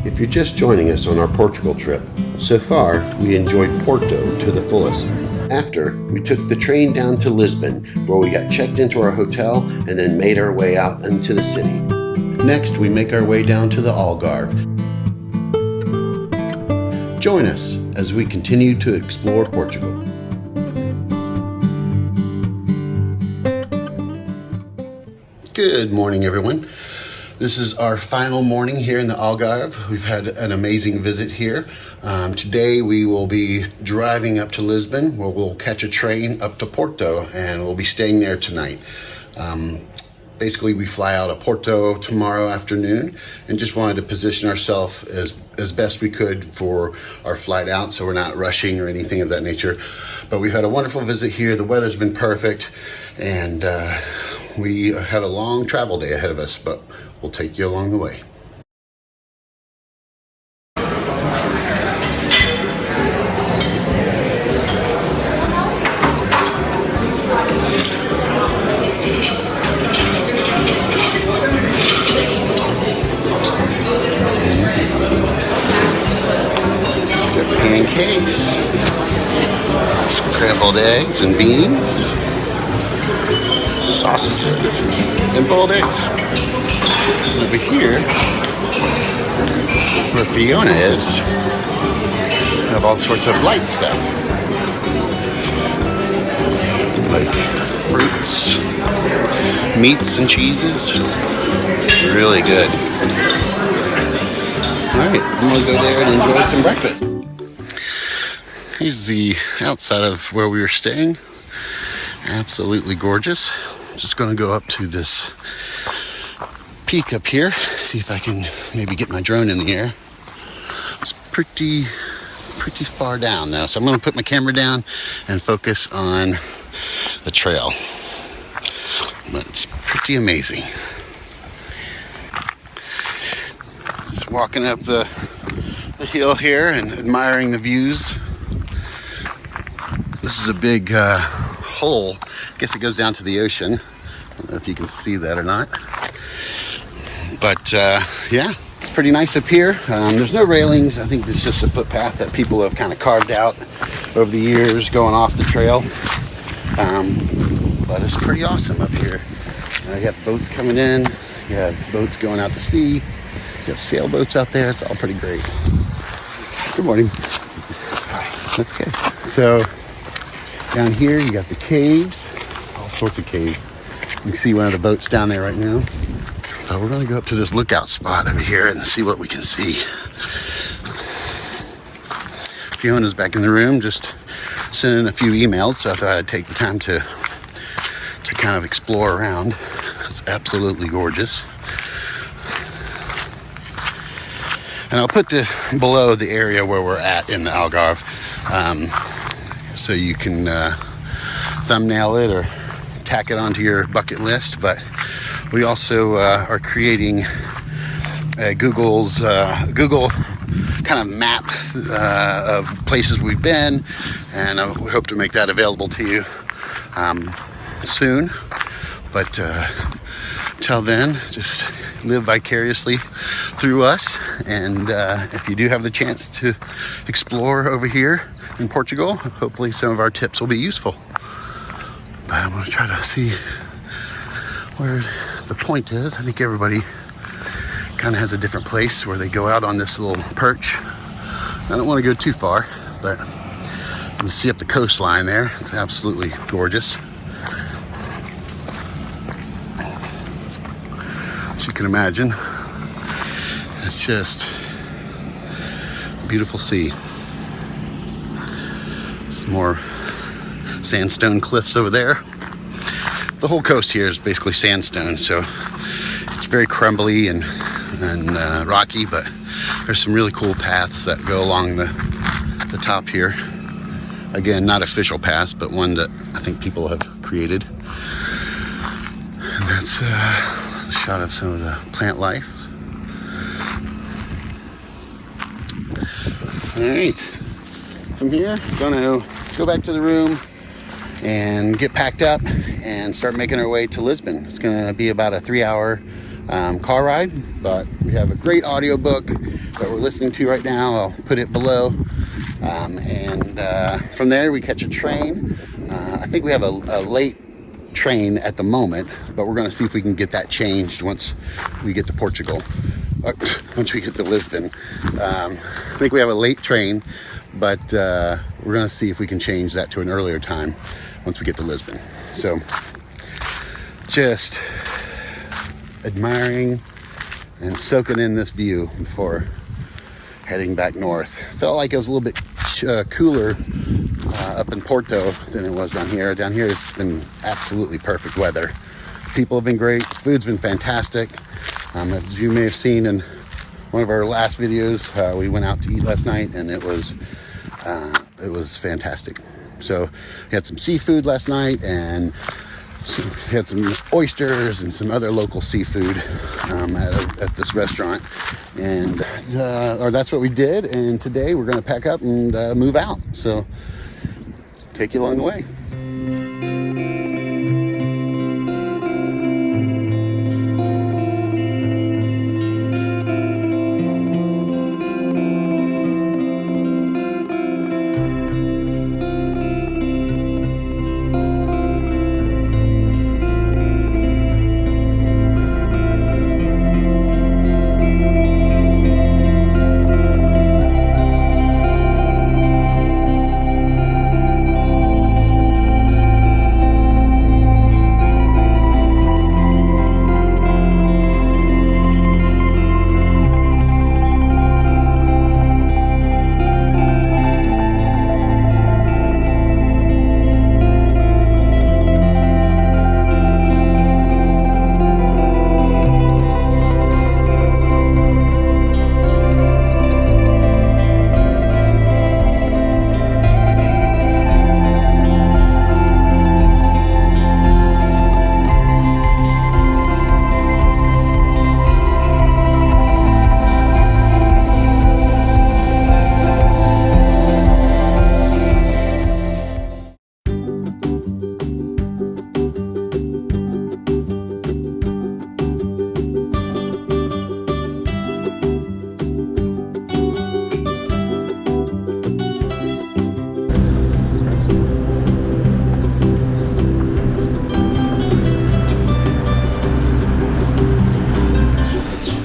If you're just joining us on our Portugal trip, so far we enjoyed Porto to the fullest. After, we took the train down to Lisbon, where we got checked into our hotel and then made our way out into the city. Next, we make our way down to the Algarve. Join us as we continue to explore Portugal. Good morning, everyone. This is our final morning here in the Algarve. We've had an amazing visit here. Today we will be driving up to Lisbon, where we'll catch a train up to Porto, and we'll be staying there tonight. Basically, we fly out of Porto tomorrow afternoon, and just wanted to position ourselves as best we could for our flight out, so we're not rushing or anything of that nature. But we've had a wonderful visit here. The weather's been perfect, and we have a long travel day ahead of us, but we'll take you along the way. Got pancakes, scrambled eggs and beans, sausages, and boiled eggs. Over here, where Fiona is, we have all sorts of light stuff, like fruits, meats, and cheeses. Really good. Alright, I'm going to go there and enjoy some breakfast. Here's the outside of where we were staying. Absolutely gorgeous. Just going to go up to this peak up here, see if I can maybe get my drone in the air. It's pretty far down though, so I'm going to put my camera down and focus on the trail. But it's pretty amazing. Just walking up the hill here and admiring the views. This is a big hole. I guess it goes down to the ocean. I don't know if you can see that or not. But yeah, it's pretty nice up here. There's no railings. I think it's just a footpath that people have kind of carved out over the years going off the trail. But it's pretty awesome up here. You have boats coming in. You have boats going out to sea. You have sailboats out there. It's all pretty great. Good morning. Sorry. That's okay. So down here you got the caves. All sorts of caves. You can see one of the boats down there right now. So we're going to go up to this lookout spot over here and see what we can see. Fiona's back in the room just sending a few emails, so I thought I'd take the time to kind of explore around. It's absolutely gorgeous. And I'll put below the area where we're at in the Algarve, so you can thumbnail it or tack it onto your bucket list. But we also are creating Google kind of map of places we've been, and we hope to make that available to you soon. But till then, just live vicariously through us, and if you do have the chance to explore over here in Portugal, hopefully some of our tips will be useful. But I'm going to try to see where the point is. I think everybody kind of has a different place where they go out on this little perch. I don't want to go too far, but I'm going to see up the coastline there. It's absolutely gorgeous. As you can imagine, it's just a beautiful sea. Some more sandstone cliffs over there. The whole coast here is basically sandstone, so it's very crumbly and rocky, but there's some really cool paths that go along the top here. Again, not official paths, but one that I think people have created. And that's a shot of some of the plant life. All right, from here, I'm gonna go back to the room and get packed up and start making our way to Lisbon. It's gonna be about a 3-hour car ride, but we have a great audiobook that we're listening to right now. I'll put it below. And from there we catch a train. I think we have a late train at the moment, but we're going to see if we can get that changed once we get to Portugal. Once we get to Lisbon. I think we have a late train, but we're going to see if we can change that to an earlier time once we get to Lisbon. So just admiring and soaking in this view before heading back north. Felt like it was a little bit cooler up in Porto than it was down here. Down here it's been absolutely perfect weather. People have been great. Food's been fantastic. As you may have seen in one of our last videos, we went out to eat last night, and it was fantastic. So we had some seafood last night, and we had some oysters and some other local seafood at this restaurant, and that's what we did. And today we're going to pack up and move out. So take you along the way.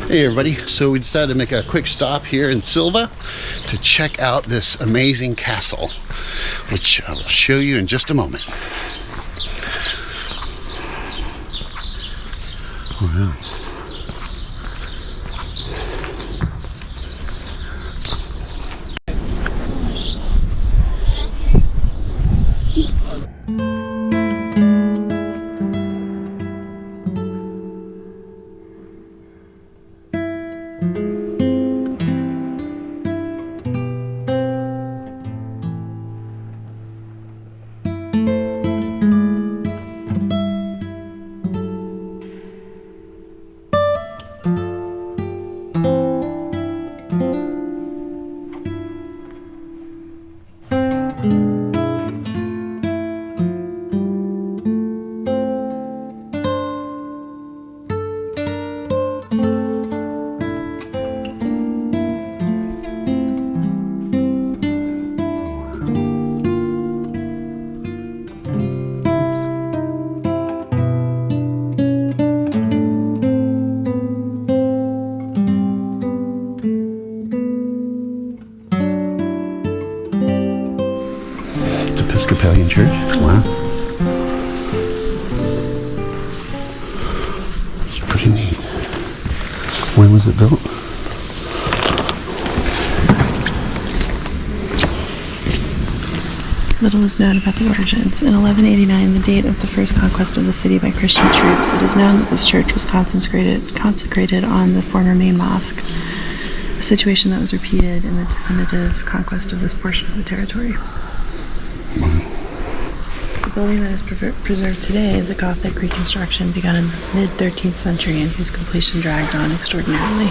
Hey everybody, so we decided to make a quick stop here in Silva to check out this amazing castle, which I will show you in just a moment. Wow. Episcopalian church. Wow. It's pretty neat. When was it built? Little is known about the origins. In 1189, the date of the first conquest of the city by Christian troops, it is known that this church was consecrated on the former main mosque, a situation that was repeated in the definitive conquest of this portion of the territory. The building that is preserved today is a Gothic reconstruction begun in the mid-13th century and whose completion dragged on extraordinarily.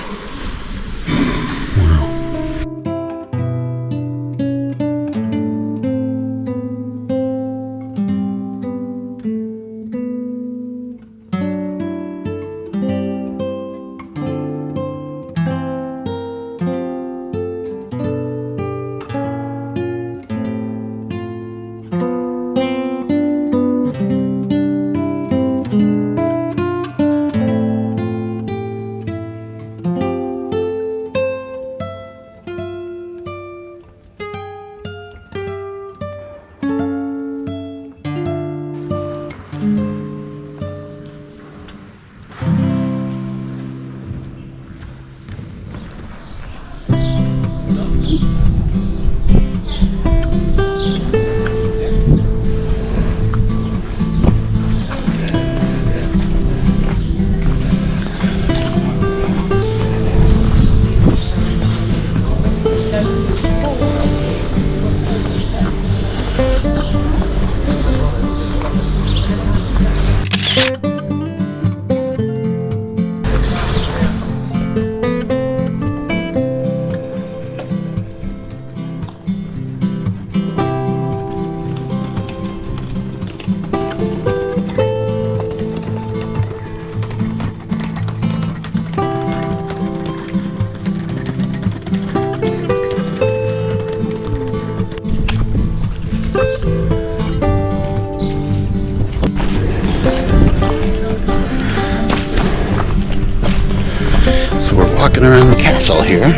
So we're walking around the castle here.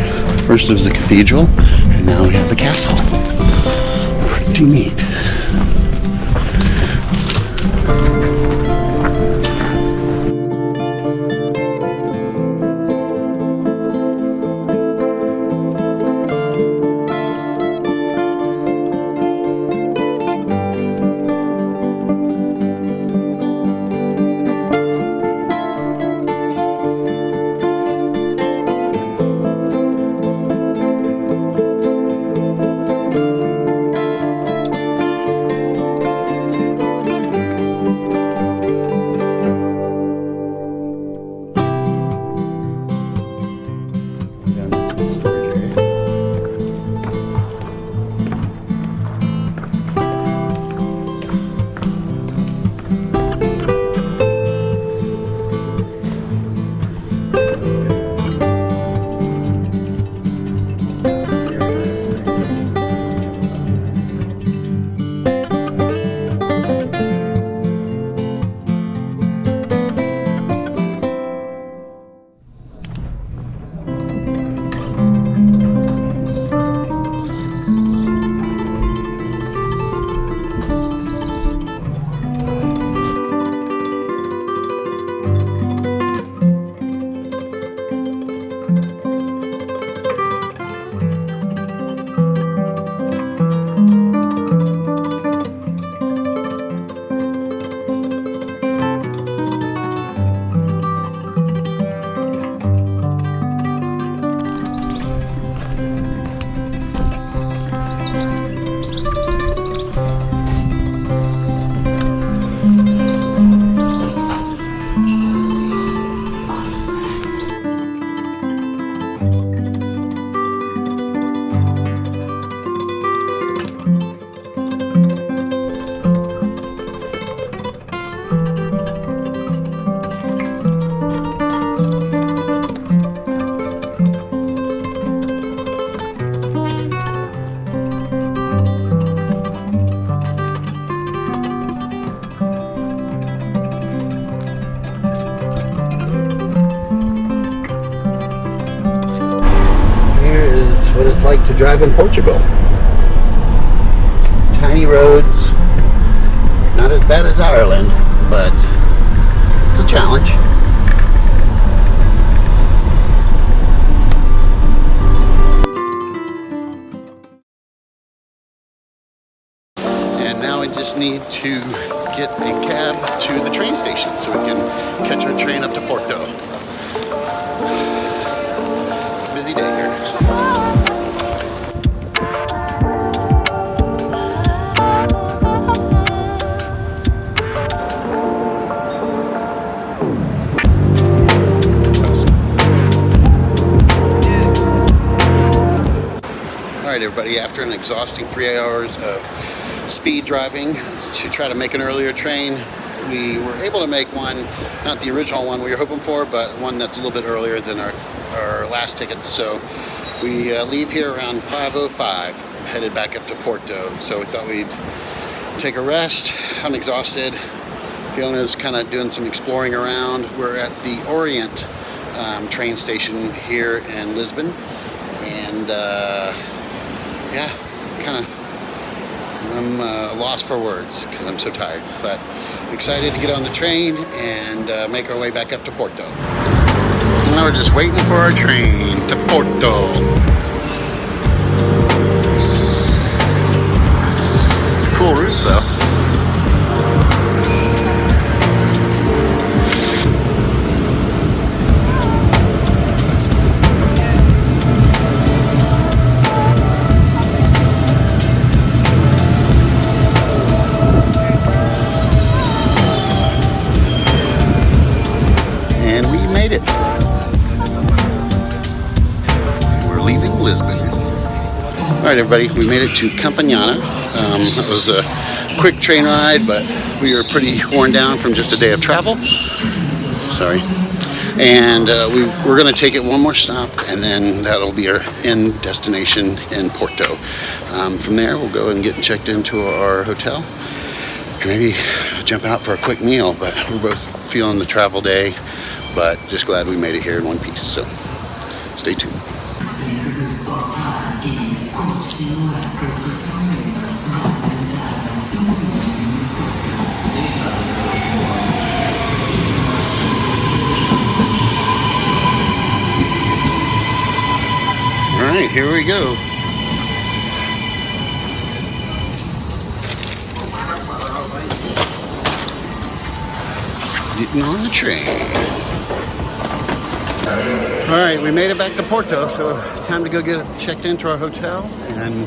First there was the cathedral, and now we have the castle. Pretty neat. What it's like to drive in Portugal. Tiny roads, not as bad as Ireland, but it's a challenge. And now we just need to get a cab to the train station so we can catch our train up to Porto. It's a busy day here. Alright everybody, after an exhausting 3 hours of speed driving to try to make an earlier train, we were able to make one, not the original one we were hoping for, but one that's a little bit earlier than our last ticket. So we leave here around 5:05, headed back up to Porto. So we thought we'd take a rest. I'm exhausted. Fiona's kind of doing some exploring around. We're at the Orient train station here in Lisbon, and yeah, I'm lost for words because I'm so tired, but excited to get on the train and make our way back up to Porto. Now we're just waiting for our train to Porto. It's a cool route though. And we made it. We're leaving Lisbon. All right, everybody, we made it to Campanhana. That was a quick train ride, but we were pretty worn down from just a day of travel. Sorry. And we're going to take it one more stop, and then that'll be our end destination in Porto. From there, we'll go and get checked into our hotel, and maybe jump out for a quick meal. But we're both feeling the travel day, but just glad we made it here in one piece. So stay tuned. All right, here we go. Getting on the train. All right, we made it back to Porto, so time to go get checked into our hotel and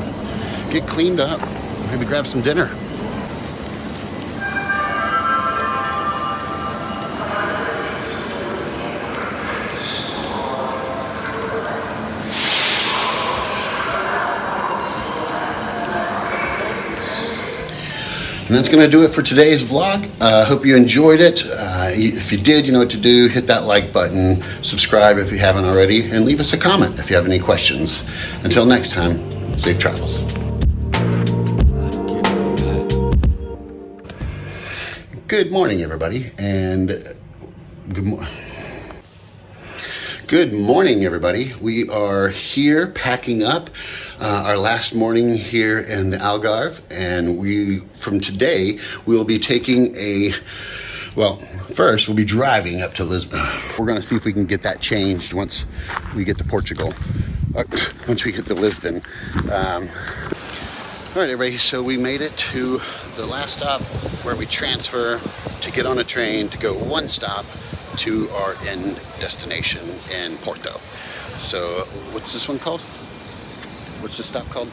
get cleaned up. Maybe grab some dinner. And that's going to do it for today's vlog. Hope you enjoyed it. If you did, you know what to do. Hit that like button, subscribe if you haven't already, and leave us a comment if you have any questions. Until next time, safe travels. Good morning, everybody, and Good morning, everybody. We are here packing up our last morning here in the Algarve, and from today, we will be taking first we'll be driving up to Lisbon. We're gonna see if we can get that changed once we get to Portugal, once we get to Lisbon. All right, everybody, so we made it to the last stop where we transfer to get on a train to go one stop to our end destination in Porto. So what's this one called? What's this stop called?